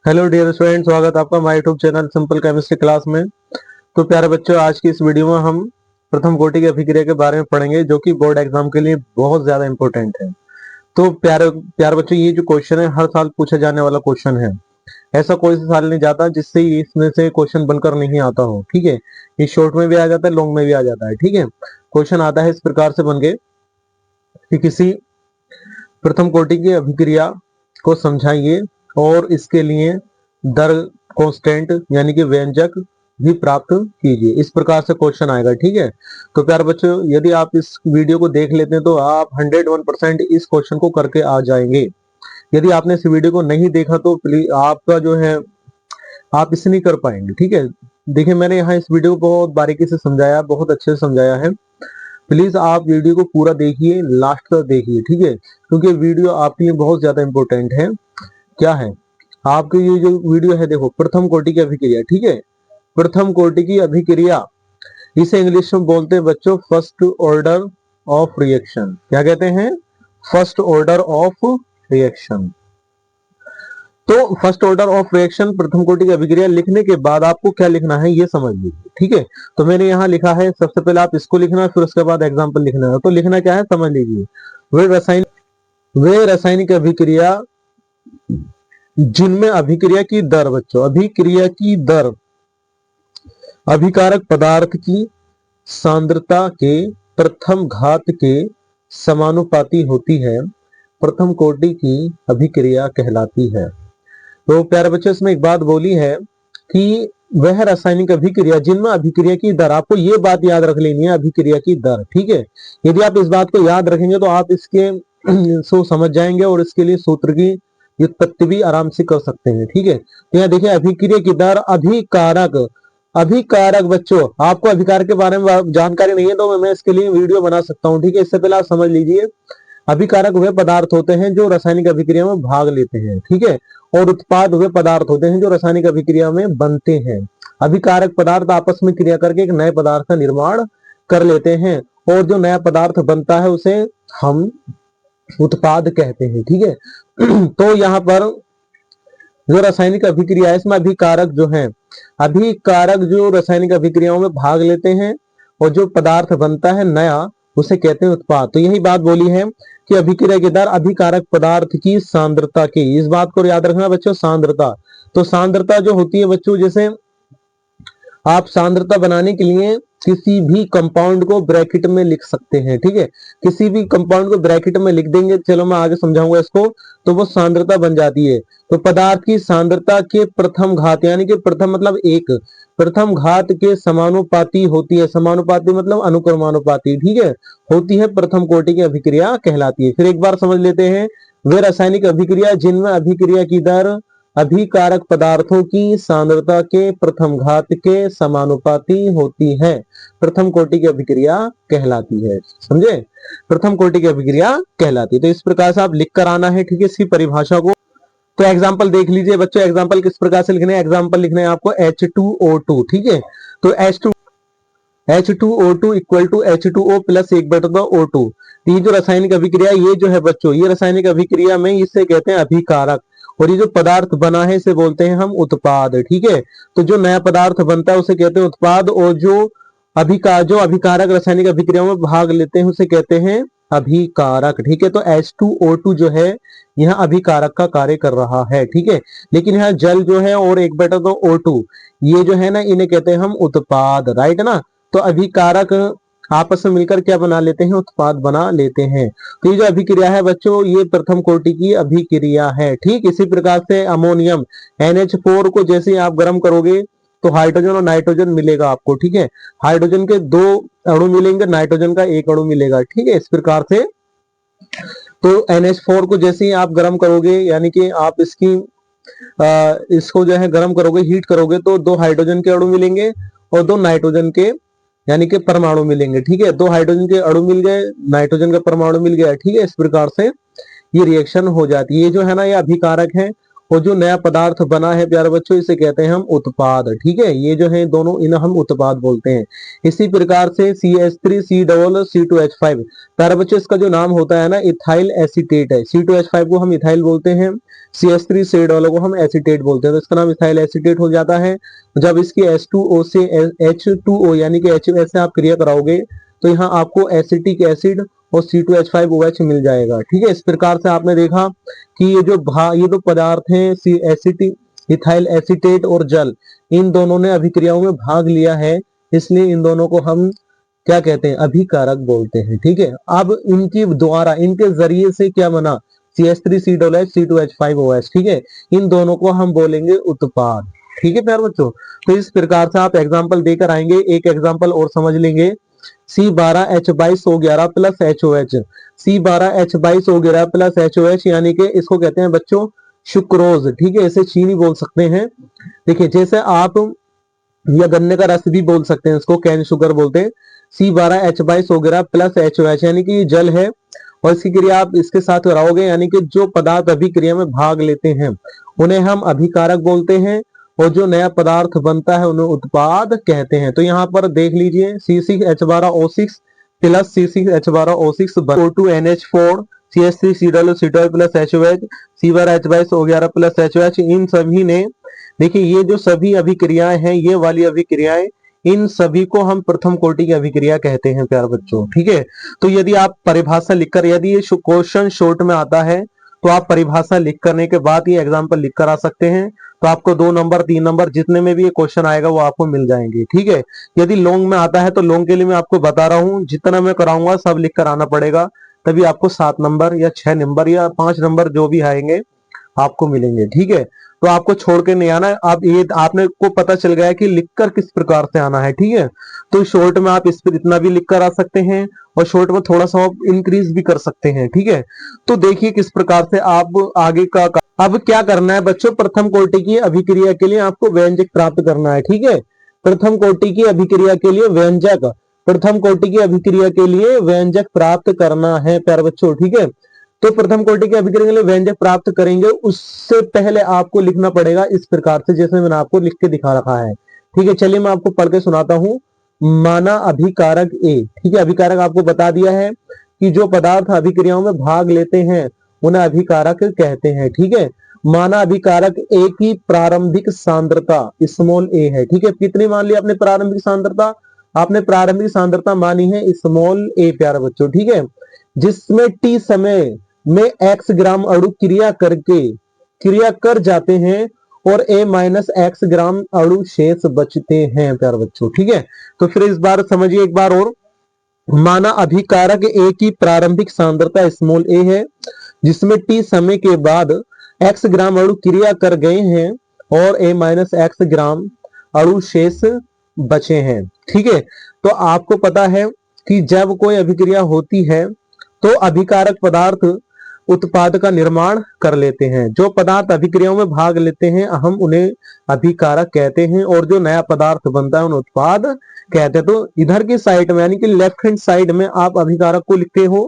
Hello dear student, स्वागत है आपका हमारे YouTube channel simple chemistry class में। तो प्यारे बच्चों, आज की इस वीडियो में हम प्रथम कोटि की अभिक्रिया के बारे में पढ़ेंगे, जो कि बोर्ड एग्जाम के लिए बहुत ज्यादा इंपॉर्टेंट है। तो प्यारे प्यारे बच्चों, ये जो क्वेश्चन है हर साल पूछा जाने वाला क्वेश्चन है। ऐसा कोई सा साल नहीं जाता जिससे इसमें से क्वेश्चन बनकर नहीं आता हो। ठीक है, ये शॉर्ट में भी आ जाता है, लॉन्ग में भी आ जाता है। ठीक है, क्वेश्चन आता है इस प्रकार से बन के कि किसी प्रथम कोटि की अभिक्रिया को समझाइए और इसके लिए दर कांस्टेंट यानी कि व्यंजक भी प्राप्त कीजिए। इस प्रकार से क्वेश्चन आएगा। ठीक है, तो प्यारे बच्चों, यदि आप इस वीडियो को देख लेते हैं तो आप 101% इस क्वेश्चन को करके आ जाएंगे। यदि आपने इस वीडियो को नहीं देखा तो प्लीज आपका जो है आप इसे नहीं कर पाएंगे। ठीक है, देखिए मैंने यहाँ इस वीडियो को बहुत बारीकी से समझाया, बहुत अच्छे से समझाया है। प्लीज आप वीडियो को पूरा देखिए, लास्ट तक देखिए। ठीक है, क्योंकि वीडियो आपके लिए बहुत ज्यादा इंपॉर्टेंट है। क्या है आपके ये जो वीडियो है, देखो प्रथम कोटि की अभिक्रिया। ठीक है, प्रथम कोटि की अभिक्रिया, इसे इंग्लिश में बोलते हैं बच्चों फर्स्ट ऑर्डर ऑफ रिएक्शन। क्या कहते हैं? First order of reaction. तो फर्स्ट ऑर्डर ऑफ रिएक्शन प्रथम कोटि की अभिक्रिया लिखने के बाद आपको क्या लिखना है ये समझ लीजिए। ठीक है, तो मैंने यहाँ लिखा है, सबसे पहले आप इसको लिखना है, फिर उसके बाद एग्जाम्पल लिखना है। तो लिखना क्या है समझ लीजिए। वे रासायनिक अभिक्रिया जिनमें अभिक्रिया की दर, बच्चों अभिक्रिया की दर अभिकारक पदार्थ की सांद्रता के प्रथम घात के समानुपाती होती है, प्रथम कोटि की अभिक्रिया कहलाती है। तो प्यारे बच्चों, इसमें एक बात बोली है कि वह रासायनिक अभिक्रिया जिनमें अभिक्रिया की दर, आपको ये बात याद रख लेनी है, अभिक्रिया की दर। ठीक है, यदि आप इस बात को याद रखेंगे तो आप इसके सो समझ जाएंगे और इसके लिए सूत्र की व्युत्पत्ति भी आराम से कर सकते हैं। ठीक है, तो यहाँ देखिए अभिक्रिया की दर अभिकारक। अभिकारक बच्चों, आपको अभिकार के बारे में जानकारी नहीं है तो मैं इसके लिए वीडियो बना सकता हूँ। ठीक है, इससे पहले आप समझ लीजिए, अभिकारक वे पदार्थ होते हैं जो रासायनिक अभिक्रिया में भाग लेते हैं। ठीक है, और उत्पाद वे पदार्थ होते हैं जो रासायनिक अभिक्रिया में बनते हैं। अभिकारक पदार्थ आपस में क्रिया करके एक नए पदार्थ का निर्माण कर लेते हैं, और जो नया पदार्थ बनता है उसे हम उत्पाद कहते हैं। ठीक है, तो यहाँ पर जो रासायनिक अभिक्रिया है इसमें अभिकारक जो है, अभिकारक जो रासायनिक अभिक्रियाओं में भाग लेते हैं और जो पदार्थ बनता है नया, उसे कहते हैं उत्पाद। तो यही बात बोली है कि अभिक्रिया की दर अभिकारक पदार्थ की सांद्रता की, इस बात को याद रखना बच्चों, सांद्रता। तो सांद्रता जो होती है बच्चों, जैसे आप सांद्रता बनाने के लिए किसी भी कंपाउंड को ब्रैकेट में लिख सकते हैं। ठीक है, किसी भी कंपाउंड को ब्रैकेट में लिख देंगे, चलो मैं आगे समझाऊंगा इसको, तो वो सांद्रता बन जाती है। तो पदार्थ की सांद्रता के प्रथम घात यानी कि प्रथम मतलब एक, प्रथम घात के समानुपाती होती है। समानुपाती मतलब अनुक्रमानुपाती। ठीक है, होती है, प्रथम कोटि की अभिक्रिया कहलाती है। फिर एक बार समझ लेते हैं, वे रासायनिक अभिक्रिया जिनमें अभिक्रिया की दर अभिकारक पदार्थों की सांद्रता के प्रथम घात के समानुपाती होती है, प्रथम कोटि की अभिक्रिया कहलाती है। समझे? प्रथम कोटि की अभिक्रिया कहलाती है। तो इस प्रकार से आप लिख कर आना है। ठीक है, इसकी परिभाषा को। तो एग्जाम्पल देख लीजिए बच्चों, एग्जाम्पल किस प्रकार से लिखने हैं। एग्जाम्पल लिखना है आपको H2O2। ठीक है, तो H2O2 equal to H2O plus 1/2O2। ये जो रासायनिक अभिक्रिया, ये जो है बच्चों, ये रासायनिक अभिक्रिया में इसे कहते हैं अभिकारक, और ये जो पदार्थ बना है इसे बोलते हैं हम उत्पाद। ठीक है, तो जो नया पदार्थ बनता है उसे कहते हैं उत्पाद, और जो अभिकारक रासायनिक अभिक्रियाओं में भाग लेते हैं उसे कहते हैं अभिकारक। ठीक है, तो H2O2 जो है यह अभिकारक का कार्य कर रहा है। ठीक है, लेकिन यहाँ जल जो है और 1/2O2, ये जो है ना, इन्हें कहते हैं हम उत्पाद। राइट ना? तो अभिकारक आपस में मिलकर क्या बना लेते हैं? उत्पाद बना लेते हैं। तो ये जो अभिक्रिया है बच्चों, ये प्रथम कोटि की अभिक्रिया है। ठीक, इसी प्रकार से अमोनियम NH4 को जैसे आप गर्म करोगे तो हाइड्रोजन और नाइट्रोजन मिलेगा आपको। ठीक है, हाइड्रोजन के 2 अणु मिलेंगे, नाइट्रोजन का 1 अणु मिलेगा। ठीक है, इस प्रकार से तो NH4 को जैसे ही आप गर्म करोगे, यानी कि आप इसको जो है गर्म करोगे, हीट करोगे, तो 2 हाइड्रोजन के अणु मिलेंगे और 2 नाइट्रोजन के यानी कि परमाणु मिलेंगे। ठीक है, 2 हाइड्रोजन के अणु मिल गए, नाइट्रोजन का परमाणु मिल गया। ठीक है, इस प्रकार से ये रिएक्शन हो जाती है। ये जो है ना, ये अभिकारक है और जो नया पदार्थ बना है प्यारे बच्चों इसे कहते हैं हम उत्पाद। ठीक है, ये जो है दोनों इन्हें हम उत्पाद बोलते हैं। इसी प्रकार से CH3 C+C2H5 प्यारे बच्चों इसका जो नाम होता है ना इथाइल एसीटेट है। C2H5 को हम इथाइल बोलते हैं, CH3 C को हम एसीटेट बोलते हैं, तो इसका नाम इथाइल एसीटेट हो जाता है। जब इसकी H2O से H2O यानी कि HOS से आप क्रिया कराओगे तो यहाँ आपको एसिटिक एसिड और C2H5OH मिल जाएगा। ठीक है, इस प्रकार से आपने देखा कि ये जो पदार्थ हैं एसिटिक इथाइल एसीटेट और जल, इन दोनों ने अभिक्रियाओं में भाग लिया है, इसलिए इन दोनों को हम क्या कहते हैं, अभिकारक बोलते हैं। ठीक है, अब इनके द्वारा इनके जरिए से क्या बना, CH3 C+C2H5OH। ठीक है, इन दोनों को हम बोलेंगे उत्पाद। ठीक है प्यारे बच्चों, तो इस प्रकार से आप एग्जाम्पल देकर आएंगे। एक एग्जाम्पल और समझ लेंगे, C12H22O11 plus HOH। C12H22O11 plus HOH यानी कि इसको कहते हैं बच्चों सुक्रोज। ठीक है, इसे चीनी बोल सकते हैं। देखिए जैसे आप या गन्ने का रस भी बोल सकते हैं, इसको कैन शुगर बोलते हैं। C12H22O11 प्लस HOH यानी कि जल है और इसकी क्रिया आप इसके साथ कराओगे, यानी कि जो पदार्थ अभिक्रिया में भाग लेते हैं उन्हें हम अभिकारक बोलते हैं और जो नया पदार्थ बनता है उन्हें उत्पाद कहते हैं। तो यहाँ पर देख लीजिए C6H12O6 plus C6H12O6 O2NH4 CH3COO plus HOH C12H22O11 plus HOH, इन सभी ने देखिए ये जो सभी अभिक्रियाएं हैं, ये वाली अभिक्रियाएं, इन सभी को हम प्रथम कोटि की अभिक्रिया कहते हैं प्यारे बच्चों। ठीक है, तो यदि आप परिभाषा लिखकर, यदि ये क्वेश्चन शॉर्ट में आता है तो आप परिभाषा लिख करने के बाद ये एग्जाम्पल लिख कर आ सकते हैं, तो आपको 2 नंबर 3 नंबर जितने में भी ये क्वेश्चन आएगा वो आपको मिल जाएंगे। ठीक है, यदि लॉन्ग में आता है तो लॉन्ग के लिए मैं आपको बता रहा हूँ, जितना मैं कराऊंगा सब लिख कर आना पड़ेगा, तभी आपको 7 नंबर या 6 नंबर या 5 नंबर जो भी आएंगे आपको मिलेंगे। ठीक है, तो आपको छोड़ के नहीं आना। आप ये आपने को पता चल गया कि लिखकर किस प्रकार से आना है। ठीक है, तो शॉर्ट में आप इस पर इतना भी लिखकर आ सकते हैं और शॉर्ट में थोड़ा सा आप इंक्रीज भी कर सकते हैं। ठीक है, तो देखिए किस प्रकार से आप आगे का अब क्या करना है बच्चों, प्रथम कोटि की अभिक्रिया के लिए आपको व्यंजक प्राप्त करना है। ठीक है, प्रथम कोटि की अभिक्रिया के लिए व्यंजक, प्रथम कोटि की अभिक्रिया के लिए व्यंजक प्राप्त करना है प्यारे बच्चों। ठीक है, तो प्रथम कोटि की अभिक्रिया के लिए व्यंजक प्राप्त करेंगे, उससे पहले आपको लिखना पड़ेगा इस प्रकार से जैसे मैंने आपको लिख के दिखा रखा है। ठीक है, चलिए मैं आपको पढ़ के सुनाता हूं। माना अभिकारक ए। ठीक है, अभिकारक आपको बता दिया है कि जो पदार्थ अभिक्रियाओं में भाग लेते हैं उन्हें अभिकारक कहते हैं। ठीक है, माना अभिकारक ए की प्रारंभिक सांद्रता स्मॉल ए है। ठीक है, कितनी मान ली आपने प्रारंभिक सांद्रता, आपने प्रारंभिक सांद्रता मानी है स्मॉल ए प्यारे बच्चों। ठीक है, जिसमें T समय में X ग्राम अणु क्रिया कर जाते हैं और A-X ग्राम अणु शेष बचते हैं प्यारे बच्चों। ठीक है, तो फिर इस बार समझिए एक बार और। माना अभिकारक A की प्रारंभिक सांद्रता स्मॉल a है, जिसमें T समय के बाद X ग्राम अणु क्रिया कर गए हैं और A-X ग्राम अणु शेष बचे हैं। ठीक है, तो आपको पता है कि जब कोई अभिक्रिया होती है तो अभिकारक पदार्थ उत्पाद का निर्माण कर लेते हैं। जो पदार्थ अभिक्रियाओं में भाग लेते हैं हम उन्हें अभिकारक कहते हैं और जो नया पदार्थ बनता है उन्हें उत्पाद कहते हैं। तो इधर की साइड में यानी कि लेफ्ट हैंड साइड में आप अभिकारक को लिखते हो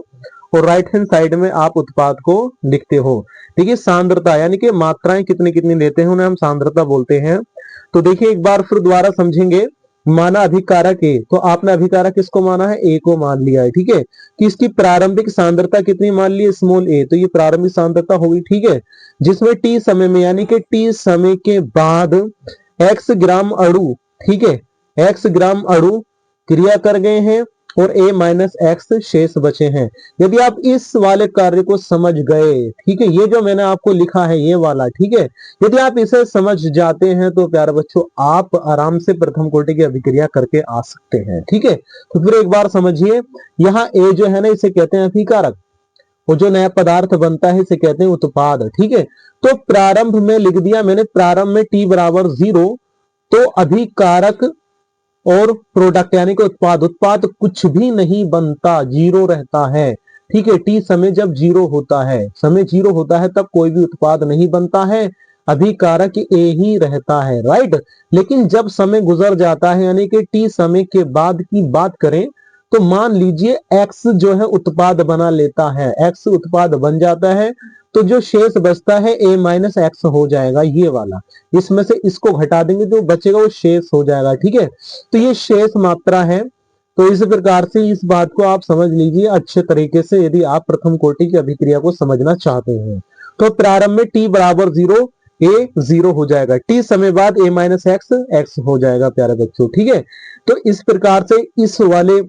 और राइट हैंड साइड में आप उत्पाद को लिखते हो। देखिए सांद्रता यानी कि मात्राएं कितनी कितनी लेते हैं उन्हें हम सांद्रता बोलते हैं। तो देखिए एक बार फिर दोबारा समझेंगे। माना अभिकारक ए, तो आपने अभिकारक किसको माना है, ए को मान लिया है। ठीक है, कि इसकी प्रारंभिक सांद्रता कितनी मान ली, स्मॉल ए, तो ये प्रारंभिक सांद्रता होगी। ठीक है, जिसमें टी समय में यानी कि टी समय के बाद एक्स ग्राम अणु, ठीक है, एक्स ग्राम अणु क्रिया कर गए हैं और A-X शेष बचे हैं। यदि आप इस वाले कार्य को समझ गए, ठीक है, ये जो मैंने आपको लिखा है ये वाला, ठीक है, यदि आप इसे समझ जाते हैं तो प्यारे बच्चों आप आराम से प्रथम कोटि की अभिक्रिया करके आ सकते हैं। ठीक है, तो फिर एक बार समझिए, यहाँ A जो है ना इसे कहते हैं अभिकारक और जो नया पदार्थ बनता है इसे कहते हैं उत्पाद। ठीक है, तो प्रारंभ में लिख दिया मैंने, प्रारंभ में T बराबर 0, तो अभिकारक और प्रोडक्ट यानी कि उत्पाद कुछ भी नहीं बनता, जीरो रहता है। ठीक है, टी समय जब जीरो होता है, समय जीरो होता है तब कोई भी उत्पाद नहीं बनता है, अभिकारक ए ही रहता है। राइट, लेकिन जब समय गुजर जाता है यानी कि टी समय के बाद की बात करें तो मान लीजिए एक्स जो है उत्पाद बना लेता है, एक्स उत्पाद बन जाता है, तो जो शेष बचता है a माइनस एक्स हो जाएगा, ये वाला। इसमें से इसको घटा देंगे तो बचेगा वो शेष हो जाएगा, ठीक है। तो ये शेष मात्रा है। तो इस प्रकार से इस बात को आप समझ लीजिए अच्छे तरीके से, यदि आप प्रथम कोटि की अभिक्रिया को समझना चाहते हैं। तो प्रारंभ में t बराबर 0, a 0 हो जाएगा, t समय बाद a माइनस एक्स एक्स हो जाएगा प्यारे बच्चों, ठीक है। तो इस प्रकार से इस वाले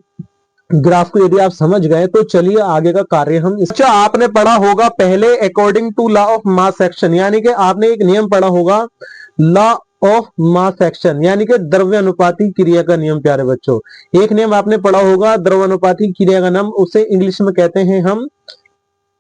ग्राफ को यदि आप समझ गए तो चलिए आगे का कार्य हम अच्छा आपने पढ़ा होगा पहले according to law of mass action, यानी कि आपने एक नियम पढ़ा होगा लॉ ऑफ मास एक्शन, यानी कि द्रव्यानुपाती क्रिया का नियम प्यारे बच्चों। एक नियम आपने पढ़ा होगा द्रव्यानुपाती क्रिया का नाम, उसे इंग्लिश में कहते हैं हम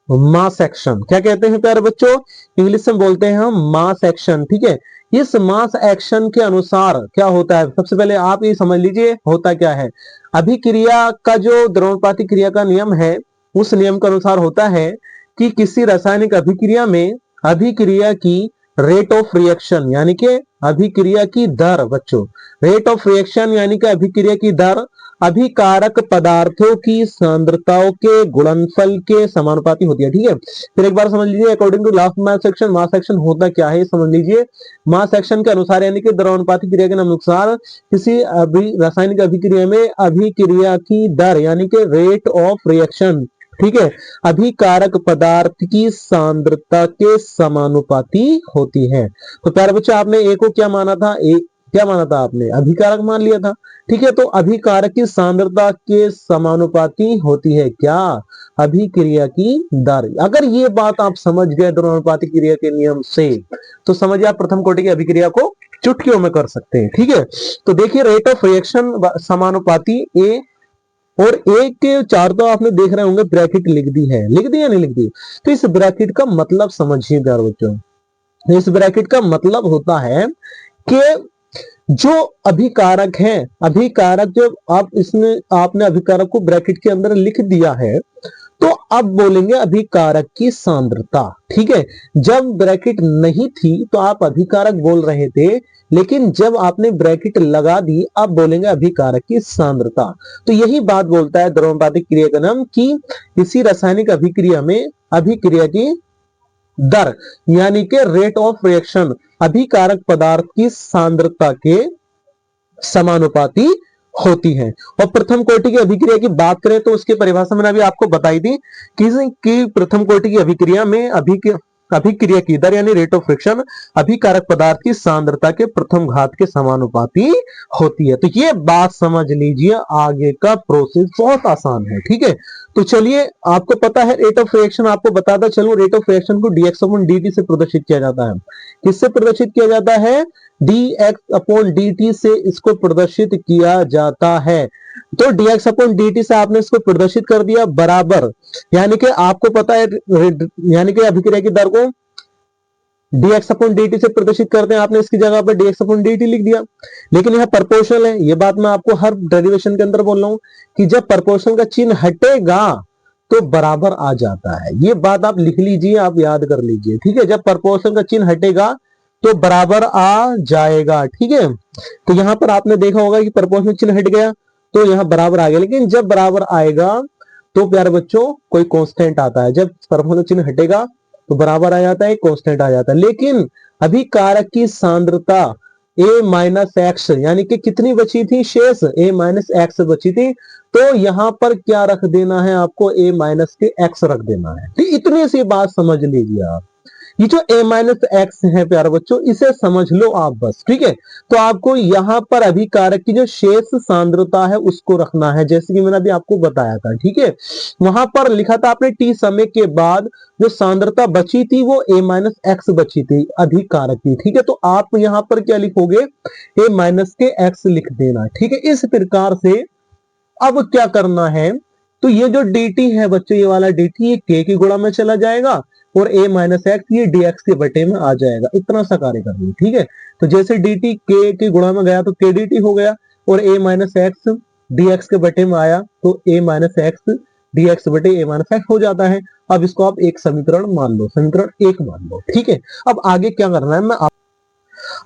मास एक्शन। क्या कहते हैं प्यारे बच्चों? इंग्लिश में बोलते हैं हम मास एक्शन, ठीक है। इस मास एक्शन के अनुसार क्या होता है, सबसे पहले आप ये समझ लीजिए होता क्या है। अभिक्रिया का जो द्रव्यानुपाती क्रिया का नियम है, उस नियम के अनुसार होता है कि किसी रासायनिक अभिक्रिया में अभिक्रिया की रेट ऑफ रिएक्शन यानी कि अभिक्रिया की दर, बच्चों रेट ऑफ रिएक्शन यानी कि अभिक्रिया की दर अभिकारक पदार्थों की सांद्रताओं के गुणनफल के समानुपाती होती है, ठीक है। फिर एक बार समझ लीजिए according to law of mass action, mass action होता क्या है समझ लीजिए। मास एक्शन के अनुसार यानी कि द्रव्यानुपाती क्रिया के अनुसार किसी रासायनिक अभिक्रिया में अभिक्रिया की दर यानी कि रेट ऑफ रिएक्शन, ठीक है, अभिकारक पदार्थ की सांद्रता के समानुपाती होती है। तो प्यारे बच्चों आपने ए को क्या माना था, क्या माना था आपने, अभिकारक मान लिया था, ठीक है। तो अभिकारक की सांद्रता के समानुपाती होती है क्या, अभिक्रिया की दर। अगर ये बात आप समझ गए द्रव्यानुपाती क्रिया के नियम से, तो समझिए आप प्रथम कोटि की अभिक्रिया को चुटकियों में कर सकते हैं, ठीक है। तो देखिए रेट ऑफ रिएक्शन समानुपाती ए और एक के चार तो आपने देख रहे होंगे ब्रैकेट लिख दी है, लिख दी या नहीं लिख दी। तो इस ब्रैकेट का मतलब समझिए प्यार बच्चों, इस ब्रैकेट का मतलब होता है कि जो अभिकारक है, अभिकारक जब आप इसमें आपने अभिकारक को ब्रैकेट के अंदर लिख दिया है, तो अब बोलेंगे अभिकारक की सांद्रता, ठीक है। जब ब्रैकेट नहीं थी तो आप अभिकारक बोल रहे थे, लेकिन जब आपने ब्रैकेट लगा दी अब बोलेंगे अभिकारक की सांद्रता। तो यही बात बोलता है द्रव्यानुपाती क्रिया का नाम कि किसी रासायनिक अभिक्रिया में अभिक्रिया की दर यानी कि रेट ऑफ रिएक्शन अभिकारक पदार्थ की सांद्रता के समानुपाती होती है। और प्रथम कोटि की अभिक्रिया की बात करें तो उसकी परिभाषा मैंने अभी आपको बताई थी कि प्रथम कोटि की अभिक्रिया में अभिक्रिया की दर यानी रेट ऑफ फ्रिक्शन अभिकारक पदार्थ की सांद्रता के प्रथम घात के समानुपाती होती है। तो ये बात समझ लीजिए, आगे का प्रोसेस बहुत आसान है, ठीक है। तो चलिए आपको पता है रेट ऑफ रिएक्शन, आपको बताता चलो रेट ऑफ रिएक्शन को dx अपॉन dt से प्रदर्शित किया जाता है। किससे प्रदर्शित किया जाता है? dx अपॉन dt से इसको प्रदर्शित किया जाता है। तो dx अपॉन dt से आपने इसको प्रदर्शित कर दिया बराबर, यानी कि आपको पता है यानी कि अभिक्रिया की दर को dx अपॉन dt से प्रदर्शित करते हैं, आपने इसकी जगह पर dx अपॉन dt लिख दिया। लेकिन यह प्रोपोर्शनल है, ये बात मैं आपको हर डेरिवेशन के अंदर बोल रहा हूं कि जब प्रोपोर्शनल का चिन्ह हटेगा तो बराबर आ जाता है। ये बात आप लिख लीजिए, आप याद कर लीजिए, ठीक है। जब प्रोपोर्शनल का चिन्ह हटेगा तो बराबर आ जाएगा, ठीक है। तो यहां पर आपने देखा होगा कि प्रोपोर्शनल चिन्ह हट गया तो यहां बराबर आ गया, लेकिन जब बराबर आएगा तो प्यारे बच्चों कोई कांस्टेंट आता है। जब प्रोपोर्शनल चिन्ह हटेगा तो बराबर आ जाता है, कांस्टेंट आ जाता है। लेकिन अभिकारक की सांद्रता a माइनस एक्स यानी कि कितनी बची थी शेष, a माइनस एक्स बची थी, तो यहां पर क्या रख देना है आपको, a माइनस के एक्स रख देना है। ठीक, इतनी सी बात समझ लीजिए आप। ये जो a माइनस एक्स है प्यारे बच्चों, इसे समझ लो आप बस, ठीक है। तो आपको यहां पर अभिकारक की जो शेष सांद्रता है उसको रखना है, जैसे कि मैंने अभी आपको बताया था, ठीक है। वहां पर लिखा था आपने t समय के बाद जो सांद्रता बची थी वो a माइनस एक्स बची थी अभिकारक की, ठीक है। तो आप यहां पर क्या लिखोगे, a माइनस के एक्स लिख देना, ठीक है। इस प्रकार से अब क्या करना है, तो ये जो dt है बच्चों, ये वाला dt ये k की गुणा में चला जाएगा और a माइनस एक्स ये dx के बटे में आ जाएगा। इतना सा कार्य करना, ठीक है। तो जैसे dt k की गुणा में गया तो k dt हो गया और a माइनस एक्स dx के बटे में आया तो a माइनस एक्स dx बटे a माइनस एक्स हो जाता है। अब इसको आप एक समीकरण मान लो, समीकरण एक मान लो, ठीक है। अब आगे क्या करना है, मैं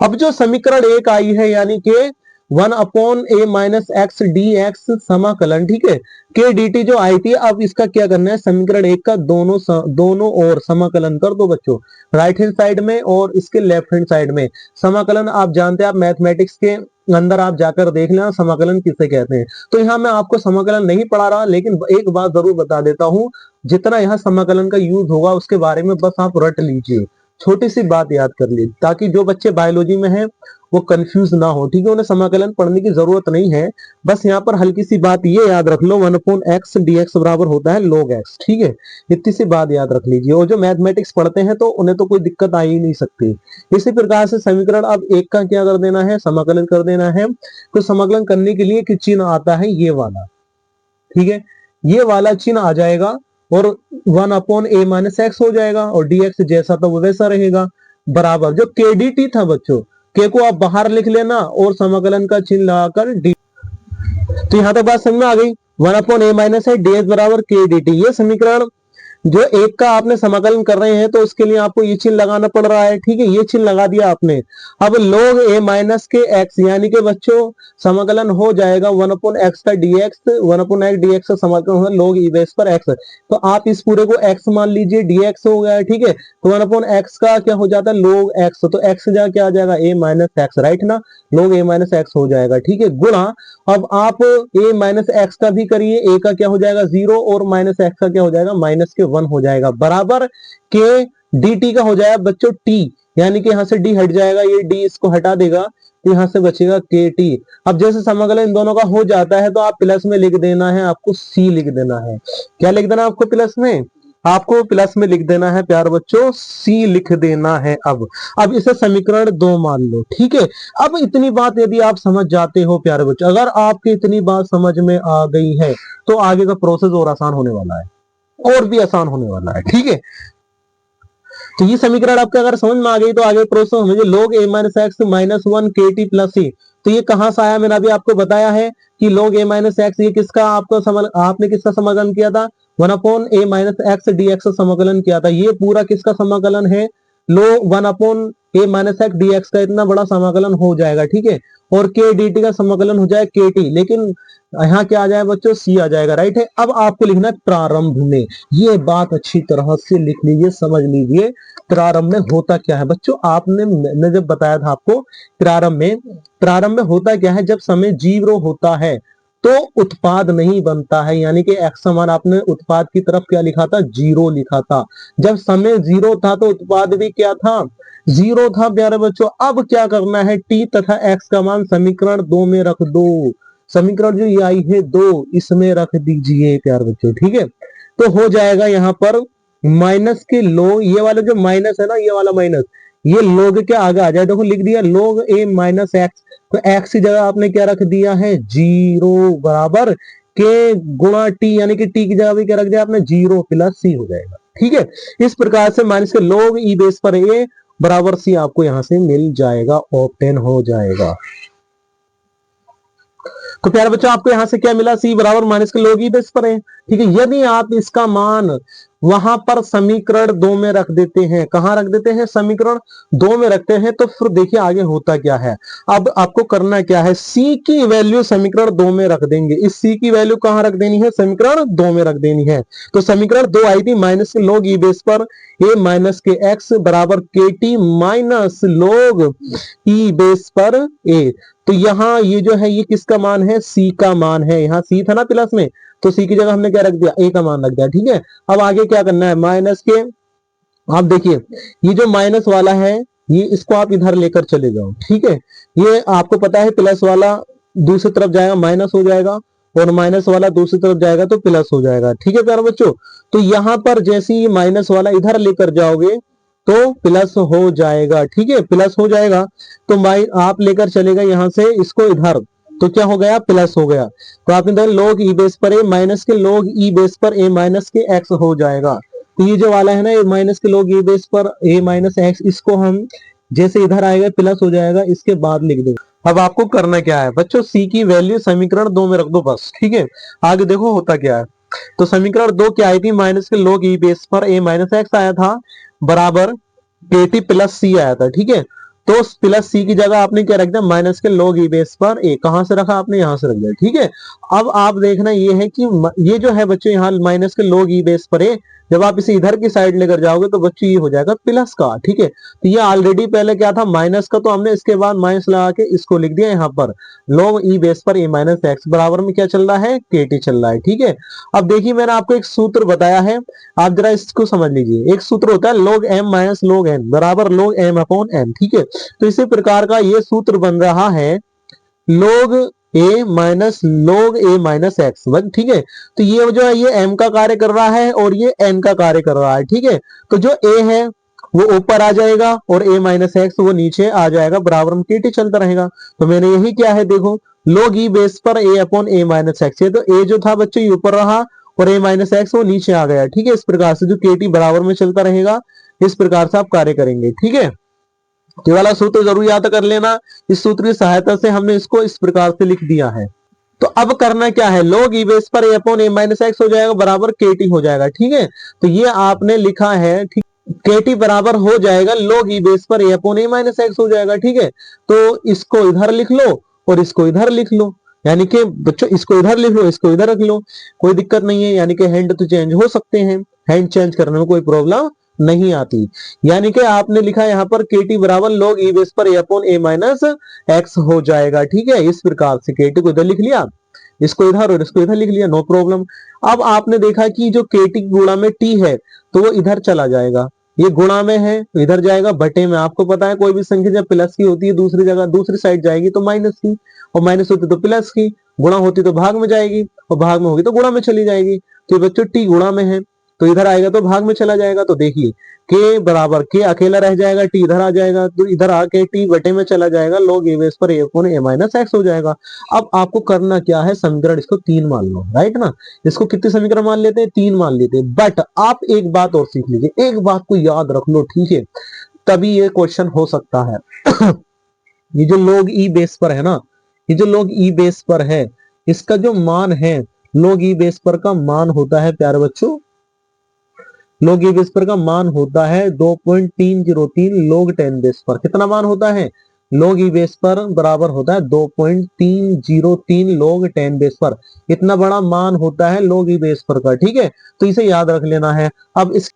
अब जो समीकरण एक आई है यानी कि वन अपॉन ए माइनस एक्स डी एक्स समाकलन, ठीक है, के डी टी जो आई थी, अब इसका क्या करना है, समीकरण एक का दोनों ओर समाकलन कर दो बच्चों, राइट हैंड साइड में और इसके लेफ्ट हैंड साइड में। समाकलन आप जानते हैं, आप मैथमेटिक्स के अंदर आप जाकर देख लेना समाकलन किसे कहते हैं। तो यहाँ मैं आपको समाकलन नहीं पढ़ा रहा, लेकिन एक बात जरूर बता देता हूं, जितना यहाँ समाकलन का यूज होगा उसके बारे में बस आप रट लीजिए, छोटी सी बात याद कर ली, ताकि जो बच्चे बायोलॉजी में हैं वो कंफ्यूज ना हो, ठीक है, उन्हें समाकलन पढ़ने की जरूरत नहीं है। बस यहाँ पर हल्की सी बात ये याद रख लो, 1/x dx बराबर होता है log x, ठीक है, इतनी सी बात याद रख लीजिए। और जो मैथमेटिक्स पढ़ते हैं तो उन्हें तो कोई दिक्कत आ ही नहीं सकती। इसी प्रकार से समीकरण अब एक का क्या कर देना है, समाकलन कर देना है। तो समाकलन करने के लिए एक चिन्ह आता है ये वाला, ठीक है, ये वाला चिन्ह आ जाएगा और 1/a-x हो जाएगा और dx जैसा था वो वैसा रहेगा, बराबर जो kdt था बच्चों, के को आप बाहर लिख लेना और समाकलन का चिन्ह लगाकर डी। तो यहां तक बात समझ में आ गई, 1/a-x ds बराबर kdt। ये समीकरण जो एक का आपने समाकलन कर रहे हैं तो उसके लिए आपको ये चिन्ह लगाना पड़ रहा है, ठीक है, ये चिन्ह लगा दिया आपने। अब log a माइनस के x, यानी कि बच्चों समाकलन हो जाएगा 1/x का dx, 1/x dx का समाकलन होगा log e बेस पर x। तो आप इस पूरे को x मान लीजिए, dx हो गया, ठीक है, तो 1/x का क्या हो जाता है log x, तो x जा क्या आ जाएगा a माइनस एक्स, राइट ना, log a माइनस एक्स हो जाएगा, ठीक है, गुणा अब आप a माइनस एक्स का भी करिए, a का क्या हो जाएगा 0 और माइनस एक्स का क्या हो जाएगा माइनस के 1 हो जाएगा, बराबर के dt का हो जाएगा बच्चों t, यानी कि यहां से d हट जाएगा, ये d इसको हटा देगा, तो यहां से बचेगा kt। अब जैसे समाकलन इन दोनों का हो जाता है तो आप प्लस में लिख देना है, आपको c लिख देना है। क्या लिख देना आपको प्लस में, आपको प्लस में लिख देना है प्यार बच्चों, सी लिख देना है। अब इसे समीकरण 2 मान लो, ठीक है। अब इतनी बात यदि आप समझ जाते हो प्यारे बच्चों, अगर आपकी इतनी बात समझ में आ गई है तो आगे का प्रोसेस और आसान होने वाला है, और भी आसान होने वाला है, ठीक है। तो ये समीकरण आपके अगर समझ में आ गई तो आगे प्रोसेस समझिए, log a minus x minus 1 kt plus c। तो ये कहां से आया, मैंने अभी आपको बताया है कि log a माइनस एक्स, ये किसका आपने किसका समाकलन किया था, 1/a माइनस एक्स dx का समाकलन किया था। ये पूरा किसका समाकलन है, log 1/a minus x dx का इतना बड़ा समाकलन हो जाएगा, ठीक है, और k dt का समाकलन हो जाएगा kt, लेकिन यहाँ क्या आ जाएगा बच्चों, c आ जाएगा, राइट है। अब आपको लिखना है प्रारंभ में, ये बात अच्छी तरह से लिख लीजिए, समझ लीजिए प्रारंभ में होता क्या है बच्चों। आपने मैंने जब बताया था आपको प्रारंभ में होता क्या है, जब समय 0 होता है तो उत्पाद नहीं बनता है, यानी कि x समान आपने उत्पाद की तरफ क्या लिखा था, 0 लिखा था। जब समय 0 था तो उत्पाद भी क्या था, 0 था प्यारे बच्चों। अब क्या करना है, t तथा x का मान समीकरण 2 में रख दो, समीकरण जो ये आई है 2, इसमें रख दीजिए प्यारे बच्चों, ठीक है। तो हो जाएगा यहाँ पर माइनस के log, ये वाला जो माइनस है ना, ये वाला माइनस, ये log के आगे आ जाए, देखो लिख दिया log a माइनस एक्स, तो x की जगह आपने क्या रख दिया है 0, बराबर के गुणा t, यानी कि t की जगह भी क्या रख दिया आपने 0 प्लस c हो जाएगा, ठीक है। इस प्रकार से माइनस के log e बेस पर a बराबर c आपको यहां से मिल जाएगा, ऑब्टेन हो जाएगा। तो प्यारे बच्चों आपको यहां से क्या मिला, c बराबर माइनस के log e बेस पर है, ठीक है। यदि आप इसका मान वहां पर समीकरण 2 में रख देते हैं, कहां रख देते हैं, समीकरण 2 में रखते हैं, तो फिर देखिए आगे होता क्या है। अब आपको करना क्या है, c की वैल्यू समीकरण 2 में रख देंगे, इस c की वैल्यू कहां रख देनी है, समीकरण 2 में रख देनी है। तो समीकरण 2 आई थी माइनस के log e बेस पर a माइनस के x बराबर kt minus log e base पर a। तो यहाँ ये जो है ये किसका मान है, c का मान है, यहाँ c था ना प्लस में, तो c की जगह हमने क्या रख दिया, a का मान रख दिया, ठीक है। अब आगे क्या करना है, माइनस के, आप देखिए ये जो माइनस वाला है ये इसको आप इधर लेकर चले जाओ, ठीक है। ये आपको पता है प्लस वाला दूसरी तरफ जाएगा माइनस हो जाएगा, और माइनस वाला दूसरी तरफ जाएगा तो प्लस हो जाएगा, ठीक है प्यारे बच्चों। तो यहाँ पर जैसे ही माइनस वाला इधर लेकर जाओगे तो प्लस हो जाएगा, ठीक है, प्लस हो जाएगा। तो आप लेकर चलेगा यहाँ से इसको इधर, तो क्या हो गया, प्लस हो गया। तो आपने देखा log e बेस पर a माइनस के log e बेस पर a माइनस के x हो जाएगा। तो ये जो वाला है ना, ये माइनस के log e बेस पर a माइनस x, इसको हम जैसे इधर आएगा प्लस हो जाएगा, इसके बाद लिख देंगे। अब आपको करना क्या है बच्चों, c की वैल्यू समीकरण 2 में रख दो बस, ठीक है। आगे देखो होता क्या है। तो समीकरण 2 क्या आई थी, माइनस के log e बेस पर a माइनस x आया था, बराबर kt प्लस c आया था, ठीक है। तो प्लस सी की जगह आपने क्या रख दिया, माइनस के log e बेस पर a। कहां से रखा आपने, यहां से रख दिया, ठीक है। अब आप देखना ये है कि ये जो है बच्चों यहाँ माइनस के log e बेस पर a, जब आप इसे इधर की साइड लेकर जाओगे तो बच्चों ये हो जाएगा प्लस का, ठीक है। तो ये ऑलरेडी पहले क्या था, माइनस का, तो हमने इसके बाद माइनस लगा के इसको लिख दिया यहाँ पर log e बेस पर a माइनस एक्स बराबर में क्या चल रहा है, kt चल रहा है, ठीक है। अब देखिए मैंने आपको एक सूत्र बताया है, आप जरा इसको समझ लीजिए। एक सूत्र होता है log m minus log n बराबर log m अपॉन n, ठीक है। तो इसी प्रकार का ये सूत्र बन रहा है log a minus log a minus x, ठीक है। तो ये जो है ये m का कार्य कर रहा है और ये n का कार्य कर रहा है, ठीक है। तो जो a है वो ऊपर आ जाएगा और a माइनस एक्स वो नीचे आ जाएगा, बराबर में kt चलता रहेगा। तो मैंने यही क्या है, देखो log e बेस पर a upon a minus x है, तो a जो था बच्चों ये ऊपर रहा और a माइनस एक्स वो नीचे आ गया, ठीक है। इस प्रकार से जो kt बराबर में चलता रहेगा, इस प्रकार से आप कार्य करेंगे, ठीक है। ये वाला सूत्र जरूर याद कर लेना, इस सूत्र की सहायता से हमने इसको इस प्रकार से लिख दिया है। तो अब करना क्या है, log e बेस पर a upon a minus x हो जाएगा बराबर kt हो जाएगा, ठीक है। तो ये आपने लिखा है, ठीक, kt बराबर हो जाएगा log e बेस पर a upon a minus x हो जाएगा, ठीक है। तो इसको इधर लिख लो और इसको इधर लिख लो, यानी कि बच्चों इसको इधर लिख लो, इसको इधर रख लो, कोई दिक्कत नहीं है। यानी कि हैंड तो चेंज हो सकते हैं, हैंड चेंज करने में कोई प्रॉब्लम नहीं आती। यानी कि आपने लिखा यहाँ पर kt बराबर log e बेस पर a upon a minus x हो जाएगा, ठीक है। इस प्रकार से kt को इधर लिख लिया, इसको इधर और इसको इधर लिख लिया, नो प्रॉब्लम। अब आपने देखा कि जो kt गुणा में t है तो वो इधर चला जाएगा, ये गुणा में है तो इधर जाएगा, बटे में आपको पता है कोई भी संख्या जब प्लस की होती है दूसरी जगह दूसरी साइड जाएगी तो माइनस की, और माइनस होती तो प्लस की, गुणा होती तो भाग में जाएगी और भाग में होगी तो गुणा में चली जाएगी। तो बच्चों t गुणा में है तो इधर आएगा तो भाग में चला जाएगा। तो देखिए k बराबर k अकेला रह जाएगा, t इधर आ जाएगा, तो इधर आके t बटे में चला जाएगा, log a बेस पर a upon a minus x हो जाएगा। अब आपको करना क्या है, समीकरण इसको 3 मान लो, राइट ना। इसको कितने समीकरण मान लेते हैं, 3 मान लेते हैं। बट आप एक बात और सीख लीजिए, एक बात को याद रख लो, ठीक है, तभी ये क्वेश्चन हो सकता है। ये जो log e बेस पर है ना, ये जो log e बेस पर है, इसका जो मान है, log e बेस पर का मान होता है प्यारे बच्चों, log e बेस पर का मान होता है 2.303 log 10 बेस पर। कितना मान होता है, log e बेस पर बराबर होता है 2.303 log 10 बेस पर। इतना बड़ा मान होता है log e बेस पर का, ठीक है। तो इसे याद रख लेना है। अब इस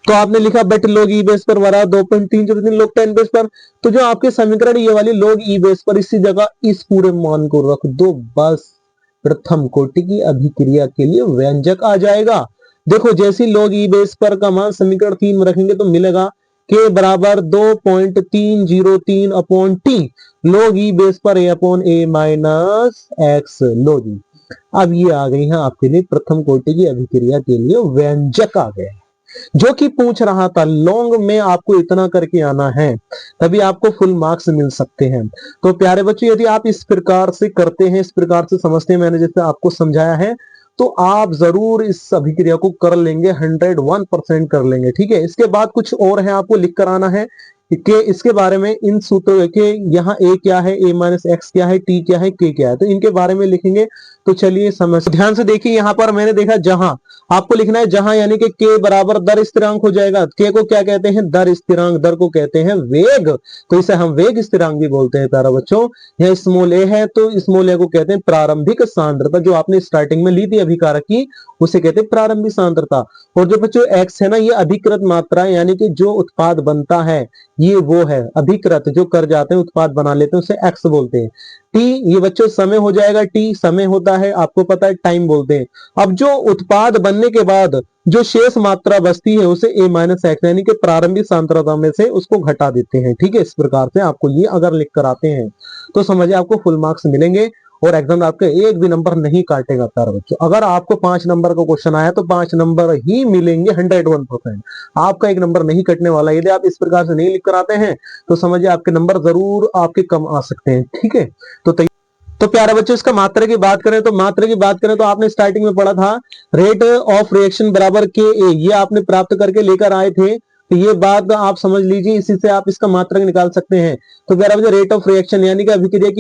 तो आपने लिखा बट log e बेस पर बराबर 2.303 log 10 बेस पर। तो जो आपके समीकरण ये वाली log e बेस पर, इसी जगह इस पूरे मान को रख दो, बस प्रथम कोटि की अभिक्रिया के लिए व्यंजक आ जाएगा। देखो जैसी log e बेस पर का मान समीकरण 3 में रखेंगे तो मिलेगा k बराबर 2.303 upon t log e base पर a upon a minus x. लो जी, अब ये आ गई है आपके लिए प्रथम कोटि की अभिक्रिया के लिए व्यंजक आ गया, जो कि पूछ रहा था लॉन्ग में आपको इतना करके आना है, तभी आपको फुल मार्क्स मिल सकते हैं। तो प्यारे बच्चों यदि आप इस प्रकार से करते हैं, इस प्रकार से समझते हैं, मैंने जैसे आपको समझाया है, तो आप जरूर इस अभिक्रिया को कर लेंगे, 101% कर लेंगे, ठीक है। इसके बाद कुछ और है आपको लिख कर आना है कि इसके बारे में, इन सूत्रों के यहाँ a क्या है, a माइनस एक्स क्या है, t क्या है, k क्या है, तो इनके बारे में लिखेंगे। तो चलिए समझ, ध्यान से देखिए, यहाँ पर मैंने देखा जहां आपको लिखना है जहां, यानी कि k बराबर दर स्थिरांक हो जाएगा। k को क्या कहते हैं, दर स्थिरांक, दर को कहते हैं वेग, तो इसे हम वेग स्थिरांक भी बोलते हैं प्यारा बच्चों। यहाँ स्मॉल a है तो स्मॉल a को कहते हैं प्रारंभिक सांद्रता, जो आपने स्टार्टिंग में ली थी अभिकारक की, उसे कहते हैं प्रारंभिक सांद्रता। और जो बच्चों x है ना, ये अधिकृत मात्रा है, यानी कि जो उत्पाद बनता है ये वो है अधिकृत, जो कर जाते हैं उत्पाद बना लेते हैं उसे x बोलते हैं। t ये बच्चों समय हो जाएगा, t समय होता है, आपको पता है टाइम बोलते हैं। अब जो उत्पाद बनने के बाद जो शेष मात्रा बचती है उसे a माइनस एक्स, यानी कि प्रारंभिक सांद्रता में से उसको घटा देते हैं, ठीक है। इस प्रकार से आपको ये अगर लिख कर आते हैं तो समझिए आपको फुल मार्क्स मिलेंगे और एग्जाम आपके एक भी नंबर नहीं काटेगा प्यारे बच्चों। अगर आपको 5 नंबर का क्वेश्चन आया तो 5 नंबर ही मिलेंगे, 101%। आपका एक नंबर नहीं कटने वाला। यदि आप इस प्रकार से नहीं लिख कर आते हैं तो समझिए आपके नंबर जरूर आपके कम आ सकते हैं, ठीक है। तो प्यारे बच्चों इसका मात्रा की बात करें तो आपने स्टार्टिंग में पढ़ा था रेट ऑफ रिएक्शन बराबर के ए, ये आपने प्राप्त करके लेकर आए थे। तो ये बात आप समझ लीजिए, इसी से आप इसका मात्रक निकाल सकते हैं। तो प्यारे बच्चों रेट ऑफ रिएक्शन यानी कि अभिक्रिया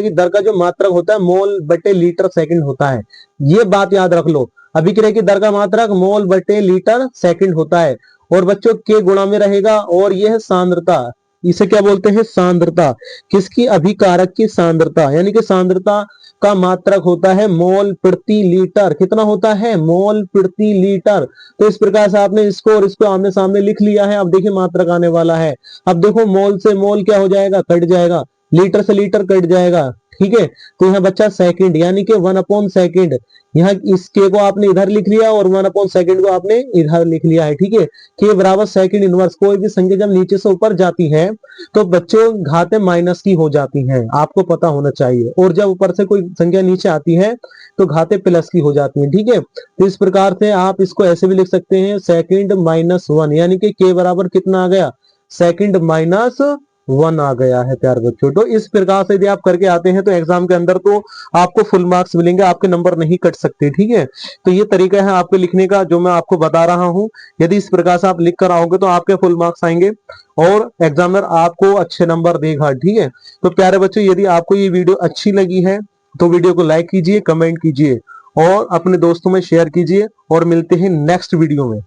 की दर का जो मात्रक होता है मोल बटे लीटर सेकंड होता है। ये बात याद रख लो, अभिक्रिया की दर का मात्रक मोल बटे लीटर सेकंड होता है। और बच्चों के गुणा में रहेगा, और यह है सांद्रता। इसे क्या बोलते हैं? सांद्रता। किसकी? अभिकारक की सांद्रता, यानी कि सांद्रता का मात्रक होता है मोल प्रति लीटर। कितना होता है? मोल प्रति लीटर। तो इस प्रकार से आपने इसको और इसको आमने सामने लिख लिया है। अब देखिए मात्रक आने वाला है। अब देखो मोल से मोल क्या हो जाएगा? कट जाएगा। लीटर से लीटर कट जाएगा। ठीक है, तो यहाँ बच्चा सेकंड, यानी कि 1/सेकंड। यहाँ इस के को आपने इधर लिख लिया और 1/सेकंड को आपने इधर लिख लिया है। ठीक है, के बराबर सेकंड इनवर्स। कोई भी संख्या जब नीचे से ऊपर जाती है तो बच्चों घातें माइनस की हो जाती हैं, आपको पता होना चाहिए। और जब ऊपर से कोई संख्या नीचे आती है तो घातें प्लस की हो जाती हैं। ठीक है, तो इस प्रकार से आप इसको ऐसे भी लिख सकते हैं, सेकंड माइनस 1, यानी कि के बराबर कितना आ गया? सेकंड माइनस 1 आ गया है प्यार बच्चों। तो इस प्रकार से यदि आप करके आते हैं तो एग्जाम के अंदर तो आपको फुल मार्क्स मिलेंगे, आपके नंबर नहीं कट सकते। ठीक है, तो ये तरीका है आपके लिखने का जो मैं आपको बता रहा हूं। यदि इस प्रकार से आप लिख कर आओगे तो आपके फुल मार्क्स आएंगे और एग्जामिनर आपको अच्छे नंबर देगा। ठीक है, तो प्यारे बच्चों यदि आपको ये वीडियो अच्छी लगी है तो वीडियो को लाइक कीजिए, कमेंट कीजिए और अपने दोस्तों में शेयर कीजिए, और मिलते हैं नेक्स्ट वीडियो में।